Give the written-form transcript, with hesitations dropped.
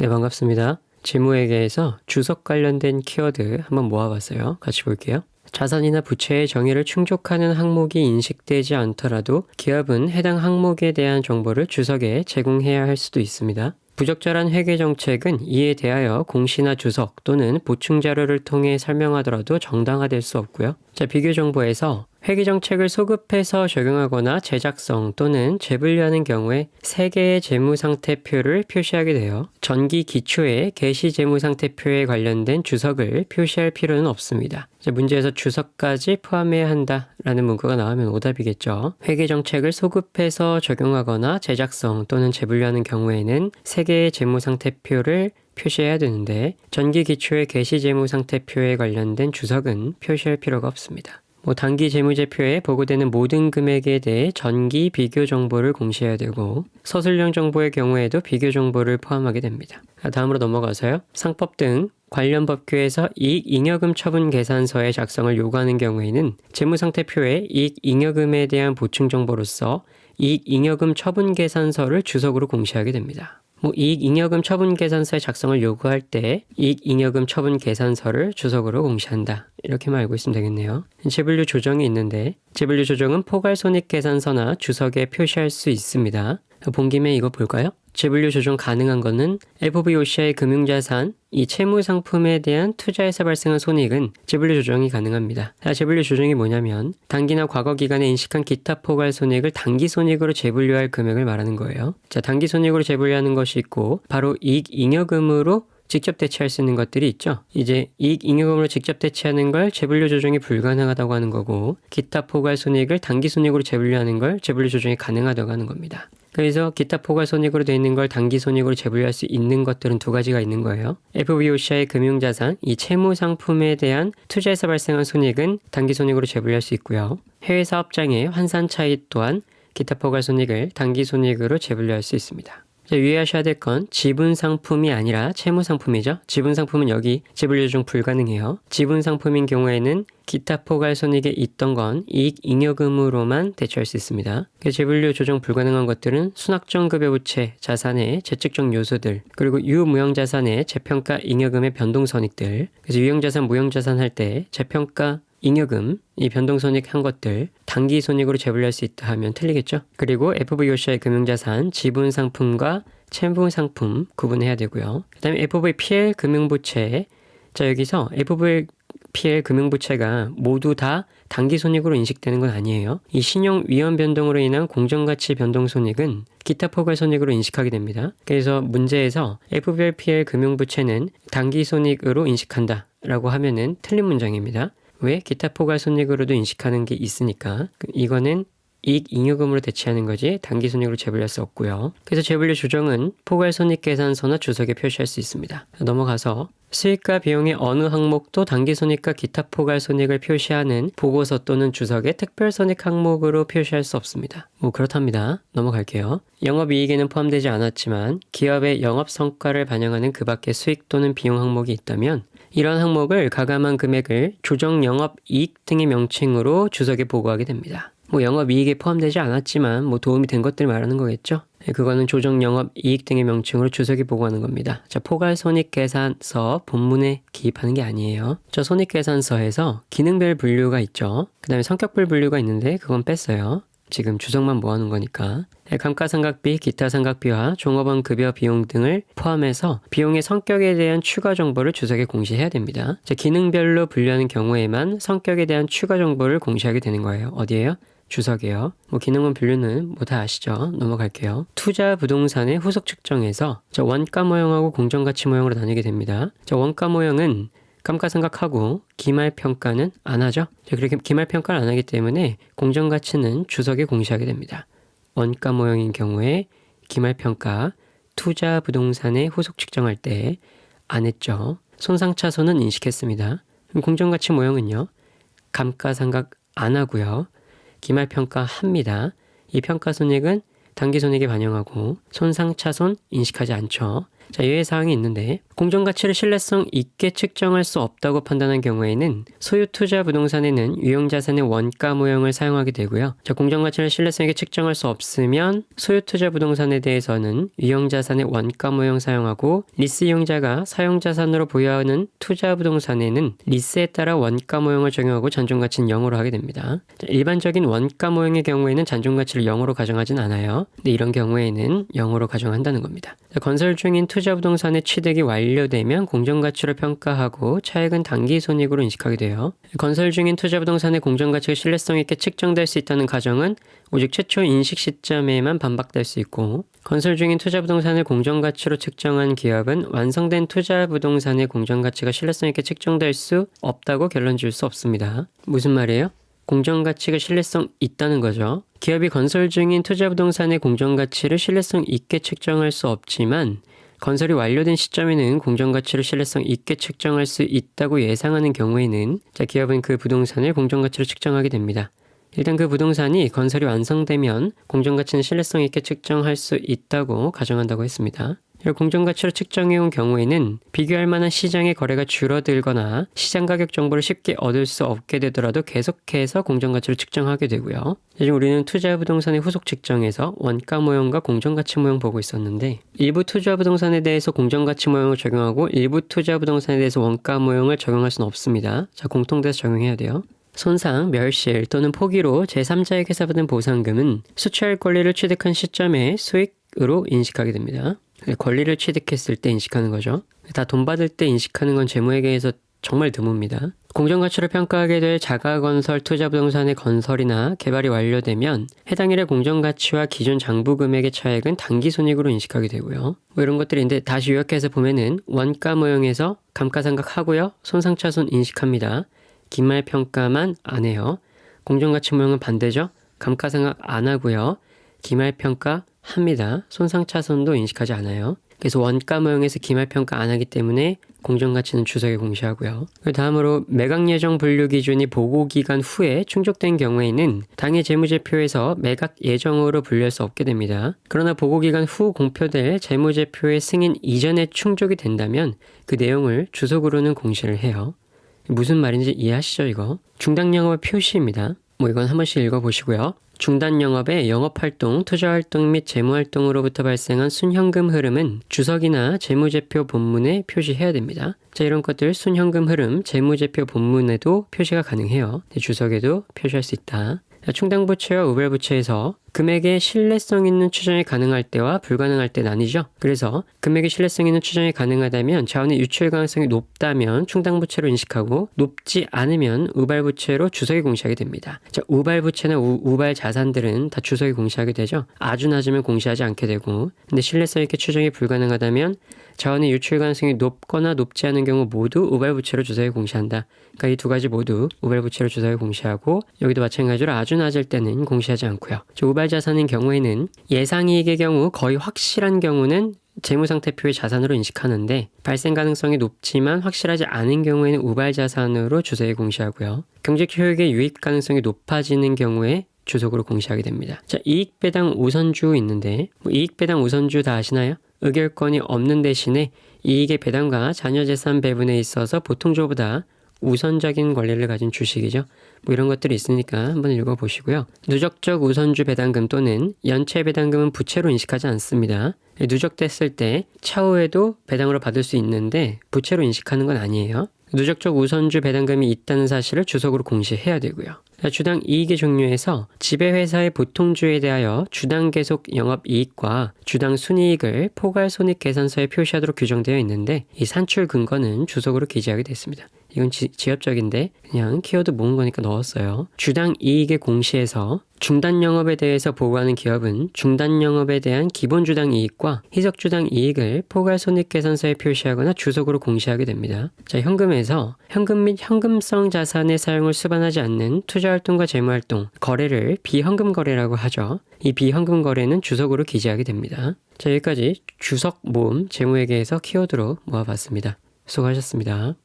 네, 반갑습니다. 재무회계에서 주석 관련된 키워드 한번 모아봤어요. 같이 볼게요. 자산이나 부채의 정의를 충족하는 항목이 인식되지 않더라도 기업은 해당 항목에 대한 정보를 주석에 제공해야 할 수도 있습니다. 부적절한 회계 정책은 이에 대하여 공시나 주석 또는 보충 자료를 통해 설명하더라도 정당화될 수 없고요. 자, 비교 정보에서 회계 정책을 소급해서 적용하거나 제작성 또는 재분류하는 경우에 3개의 재무상태표를 표시하게 되어 전기 기초의 개시 재무상태표에 관련된 주석을 표시할 필요는 없습니다. 자, 문제에서 주석까지 포함해야 한다라는 문구가 나오면 오답이겠죠. 회계 정책을 소급해서 적용하거나 제작성 또는 재분류하는 경우에는 3개의 재무상태표를 표시해야 되는데 전기 기초의 개시 재무상태표에 관련된 주석은 표시할 필요가 없습니다. 단기 재무제표에 보고되는 모든 금액에 대해 전기 비교 정보를 공시해야 되고 서술형 정보의 경우에도 비교 정보를 포함하게 됩니다. 다음으로 넘어가서요. 상법 등 관련 법규에서 이익잉여금 처분 계산서의 작성을 요구하는 경우에는 재무상태표에 이익잉여금에 대한 보충 정보로서 이익잉여금 처분 계산서를 주석으로 공시하게 됩니다. 이익잉여금 처분 계산서의 작성을 요구할 때 이익잉여금 처분 계산서를 주석으로 공시한다. 이렇게만 알고 있으면 되겠네요. 재분류 조정이 있는데 재분류 조정은 포괄손익계산서나 주석에 표시할 수 있습니다. 본 김에 이거 볼까요? 재분류 조정 가능한 거는 FVOCI 금융자산, 이 채무상품에 대한 투자에서 발생한 손익은 재분류 조정이 가능합니다. 재분류 조정이 뭐냐면 단기나 과거 기간에 인식한 기타 포괄 손익을 단기 손익으로 재분류할 금액을 말하는 거예요. 자, 단기 손익으로 재분류하는 것이 있고 바로 이익잉여금으로 직접 대체할 수 있는 것들이 있죠. 이제 이익잉여금으로 직접 대체하는 걸 재분류 조정이 불가능하다고 하는 거고 기타 포괄 손익을 단기 손익으로 재분류하는 걸 재분류 조정이 가능하다고 하는 겁니다. 그래서 기타 포괄 손익으로 되어 있는 걸 단기 손익으로 재분류할 수 있는 것들은 2가지가 있는 거예요. FVOCI 금융자산, 이 채무 상품에 대한 투자에서 발생한 손익은 단기 손익으로 재분류할 수 있고요. 해외 사업장의 환산 차익 또한 기타 포괄 손익을 단기 손익으로 재분류할 수 있습니다. 유의하셔야 될 건 지분 상품이 아니라 채무 상품이죠. 지분 상품은 여기 재분류 조정 불가능해요. 지분 상품인 경우에는 기타 포괄 손익에 있던 건 이익잉여금으로만 대체할 수 있습니다. 재분류 조정 불가능한 것들은 순학정급여 부채, 자산의 재측정 요소들, 그리고 유무형자산의 재평가 잉여금의 변동선익들. 그래서 유형자산, 무형자산 할 때 재평가 잉여금, 이 변동손익 한 것들 단기 손익으로 재분류할 수 있다 하면 틀리겠죠. 그리고 FVOCI 금융자산, 지분상품과 채무상품 구분해야 되고요. 그 다음에 FVPL 금융부채. 자, 여기서 FVPL 금융부채가 모두 다 단기 손익으로 인식되는 건 아니에요. 이 신용 위험 변동으로 인한 공정가치 변동손익은 기타 포괄 손익으로 인식하게 됩니다. 그래서 문제에서 FVPL 금융부채는 단기 손익으로 인식한다 라고 하면은 틀린 문장입니다. 왜? 기타 포괄 손익으로도 인식하는 게 있으니까 이거는 이익잉여금으로 대체하는 거지 단기 손익으로 재분류할 수 없고요. 그래서 재분류 조정은 포괄 손익 계산서나 주석에 표시할 수 있습니다. 넘어가서 수익과 비용의 어느 항목도 단기 손익과 기타 포괄 손익을 표시하는 보고서 또는 주석의 특별 손익 항목으로 표시할 수 없습니다. 그렇답니다. 넘어갈게요. 영업이익에는 포함되지 않았지만 기업의 영업 성과를 반영하는 그 밖의 수익 또는 비용 항목이 있다면 이런 항목을 가감한 금액을 조정 영업이익 등의 명칭으로 주석에 보고하게 됩니다. 영업이익에 포함되지 않았지만 도움이 된 것들 말하는 거겠죠. 그거는 조정 영업이익 등의 명칭으로 주석에 보고하는 겁니다. 자, 포괄손익계산서 본문에 기입하는 게 아니에요. 저 손익계산서에서 기능별 분류가 있죠. 그 다음에 성격별 분류가 있는데 그건 뺐어요. 지금 주석만 모아놓은 거니까. 감가상각비, 기타상각비와 종업원 급여 비용 등을 포함해서 비용의 성격에 대한 추가 정보를 주석에 공시해야 됩니다. 자, 기능별로 분류하는 경우에만 성격에 대한 추가 정보를 공시하게 되는 거예요. 어디예요? 주석이에요. 기능원 분류는 다 아시죠? 넘어갈게요. 투자 부동산의 후속 측정에서 원가 모형하고 공정가치 모형으로 나뉘게 됩니다. 원가 모형은 감가상각하고 기말평가는 안 하죠. 그렇게 기말평가를 안 하기 때문에 공정가치는 주석에 공시하게 됩니다. 원가 모형인 경우에 기말평가, 투자 부동산의 후속 측정할 때 안 했죠. 손상차손은 인식했습니다. 그럼 공정가치 모형은요. 감가상각 안 하고요. 기말평가 합니다. 이 평가손익은 단기손익에 반영하고 손상차손 인식하지 않죠. 자, 예외사항이 있는데 공정가치를 신뢰성 있게 측정할 수 없다고 판단한 경우에는 소유 투자 부동산에는 유형자산의 원가 모형을 사용하게 되고요. 자, 공정가치를 신뢰성 있게 측정할 수 없으면 소유 투자 부동산에 대해서는 유형자산의 원가 모형 사용하고 리스 이용자가 사용자산으로 보유하는 투자 부동산에는 리스에 따라 원가 모형을 적용하고 잔존가치는 0으로 하게 됩니다. 자, 일반적인 원가 모형의 경우에는 잔존가치를 0으로 가정하진 않아요. 근데 이런 경우에는 0으로 가정한다는 겁니다. 자, 건설 중인 투자 부동산의 취득이 완료되면 공정가치로 평가하고 차액은 당기손익으로 인식하게 돼요. 건설 중인 투자 부동산의 공정가치가 신뢰성 있게 측정될 수 있다는 가정은 오직 최초 인식 시점에만 반박될 수 있고 건설 중인 투자 부동산을 공정가치로 측정한 기업은 완성된 투자 부동산의 공정가치가 신뢰성 있게 측정될 수 없다고 결론 지을 수 없습니다. 무슨 말이에요? 공정가치가 신뢰성 있다는 거죠. 기업이 건설 중인 투자 부동산의 공정가치를 신뢰성 있게 측정할 수 없지만 건설이 완료된 시점에는 공정가치를 신뢰성 있게 측정할 수 있다고 예상하는 경우에는 기업은 그 부동산을 공정가치로 측정하게 됩니다. 일단 그 부동산이 건설이 완성되면 공정가치는 신뢰성 있게 측정할 수 있다고 가정한다고 했습니다. 공정가치로 측정해온 경우에는 비교할 만한 시장의 거래가 줄어들거나 시장 가격 정보를 쉽게 얻을 수 없게 되더라도 계속해서 공정가치를 측정하게 되고요. 지금 우리는 투자 부동산의 후속 측정에서 원가 모형과 공정가치 모형 보고 있었는데 일부 투자 부동산에 대해서 공정가치 모형을 적용하고 일부 투자 부동산에 대해서 원가 모형을 적용할 수는 없습니다. 자, 공통돼서 적용해야 돼요. 손상, 멸실 또는 포기로 제3자에게서 받은 보상금은 수취할 권리를 취득한 시점의 수익으로 인식하게 됩니다. 권리를 취득했을 때 인식하는 거죠. 다 돈 받을 때 인식하는 건 재무회계에서 정말 드뭅니다. 공정가치를 평가하게 될 자가건설 투자부동산의 건설이나 개발이 완료되면 해당 일의 공정가치와 기존 장부금액의 차액은 당기손익으로 인식하게 되고요. 뭐 이런 것들인데 다시 요약해서 보면은 원가 모형에서 감가상각하고요. 손상차손 인식합니다. 기말평가만 안 해요. 공정가치 모형은 반대죠. 감가상각 안 하고요. 기말평가 합니다. 손상차손도 인식하지 않아요. 그래서 원가 모형에서 기말평가 안 하기 때문에 공정가치는 주석에 공시하고요. 다음으로 매각예정 분류 기준이 보고기간 후에 충족된 경우에는 당해 재무제표에서 매각 예정으로 분류할 수 없게 됩니다. 그러나 보고기간 후 공표될 재무제표의 승인 이전에 충족이 된다면 그 내용을 주석으로는 공시를 해요. 무슨 말인지 이해하시죠, 이거? 중단영업의 표시입니다. 뭐 이건 한 번씩 읽어보시고요. 중단영업의 영업활동, 투자활동 및 재무활동으로부터 발생한 순현금 흐름은 주석이나 재무제표 본문에 표시해야 됩니다. 자, 이런 것들 순현금 흐름, 재무제표 본문에도 표시가 가능해요. 주석에도 표시할 수 있다. 충당부채와 우발부채에서 금액의 신뢰성 있는 추정이 가능할 때와 불가능할 때 나뉘죠. 그래서 금액의 신뢰성 있는 추정이 가능하다면 자원의 유출 가능성이 높다면 충당부채로 인식하고 높지 않으면 우발부채로 주석에 공시하게 됩니다. 자, 우발부채나 우발 자산들은 다 주석에 공시하게 되죠. 아주 낮으면 공시하지 않게 되고 근데 신뢰성 있게 추정이 불가능하다면 자원의 유출 가능성이 높거나 높지 않은 경우 모두 우발부채로 주석에 공시한다. 그러니까 이 두 가지 모두 우발부채로 주석에 공시하고 여기도 마찬가지로 아주 낮을 때는 공시하지 않고요. 우발자산인 경우에는 예상이익의 경우 거의 확실한 경우는 재무상태표의 자산으로 인식하는데 발생 가능성이 높지만 확실하지 않은 경우에는 우발자산으로 주석에 공시하고요. 경제적 효익의 유입 가능성이 높아지는 경우에 주석으로 공시하게 됩니다. 자, 이익배당 우선주 있는데 이익배당 우선주 다 아시나요? 의결권이 없는 대신에 이익의 배당과 자녀재산 배분에 있어서 보통주보다 우선적인 권리를 가진 주식이죠. 뭐 이런 것들이 있으니까 한번 읽어보시고요. 누적적 우선주 배당금 또는 연체 배당금은 부채로 인식하지 않습니다. 누적됐을 때 차후에도 배당으로 받을 수 있는데 부채로 인식하는 건 아니에요. 누적적 우선주 배당금이 있다는 사실을 주석으로 공시해야 되고요. 주당 이익의 종류에서 지배회사의 보통주에 대하여 주당 계속 영업이익과 주당 순이익을 포괄손익계산서에 표시하도록 규정되어 있는데 이 산출 근거는 주석으로 기재하게 됐습니다. 이건 지엽적인데 그냥 키워드 모은 거니까 넣었어요. 주당 이익의 공시에서 중단영업에 대해서 보고하는 기업은 중단영업에 대한 기본주당 이익과 희석주당 이익을 포괄손익계산서에 표시하거나 주석으로 공시하게 됩니다. 자, 현금에서 현금 및 현금성 자산의 사용을 수반하지 않는 투자활동과 재무활동, 거래를 비현금 거래라고 하죠. 이 비현금 거래는 주석으로 기재하게 됩니다. 자, 여기까지 주석 모음 재무회계에서 키워드로 모아봤습니다. 수고하셨습니다.